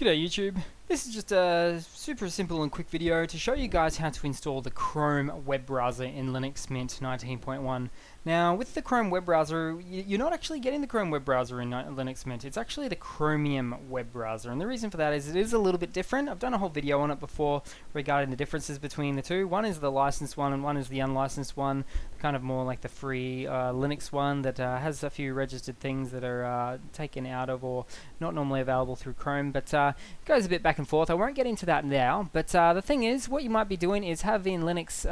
G'day YouTube. This is just a super simple and quick video to show you guys how to install the Chrome web browser in Linux Mint 19.1. Now with the Chrome web browser, you're not actually getting the Chrome web browser in Linux Mint, it's actually the Chromium web browser, and the reason for that is it is a little bit different. I've done a whole video on it before regarding the differences between the two. One is the licensed one and one is the unlicensed one, kind of more like the free Linux one that has a few registered things that are taken out of or not normally available through Chrome, but it goes a bit back and forth. I won't get into that now, but the thing is, what you might be doing is having Linux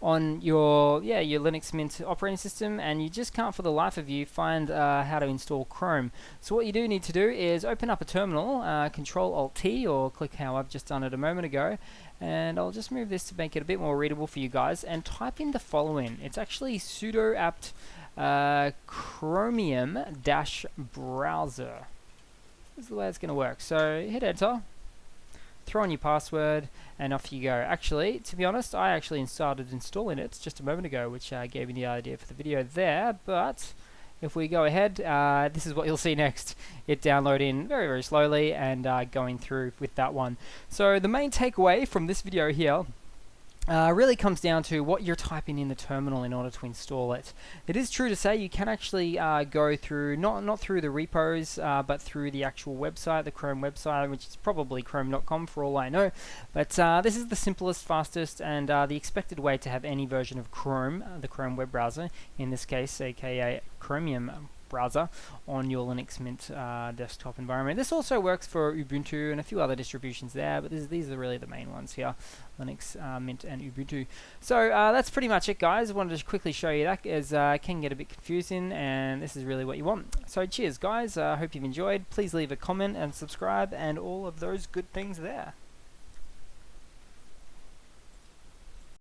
on your Linux Mint operating system, and you just can't for the life of you find how to install Chrome. So what you do need to do is open up a terminal, Control-Alt-T, or click how I've just done it a moment ago, and I'll just move this to make it a bit more readable for you guys, and type in the following. It's actually sudo apt chromium-browser. This is the way it's going to work. So hit enter, throw in your password, and off you go. Actually, to be honest, I actually started installing it just a moment ago, which gave me the idea for the video there, but if we go ahead, this is what you'll see next. It downloading very, very slowly and going through with that one. So the main takeaway from this video here really comes down to what you're typing in the terminal in order to install it. It is true to say you can actually go through, not through the repos, but through the actual website, the Chrome website, which is probably chrome.com for all I know. But this is the simplest, fastest, and the expected way to have any version of Chrome, the Chrome web browser, in this case, aka Chromium browser, on your Linux Mint desktop environment. This also works for Ubuntu and a few other distributions there, but these are really the main ones here, Linux, Mint, and Ubuntu. So that's pretty much it, guys. I wanted to quickly show you that, as it can get a bit confusing, and this is really what you want. So cheers, guys. I hope you've enjoyed. Please leave a comment and subscribe and all of those good things there.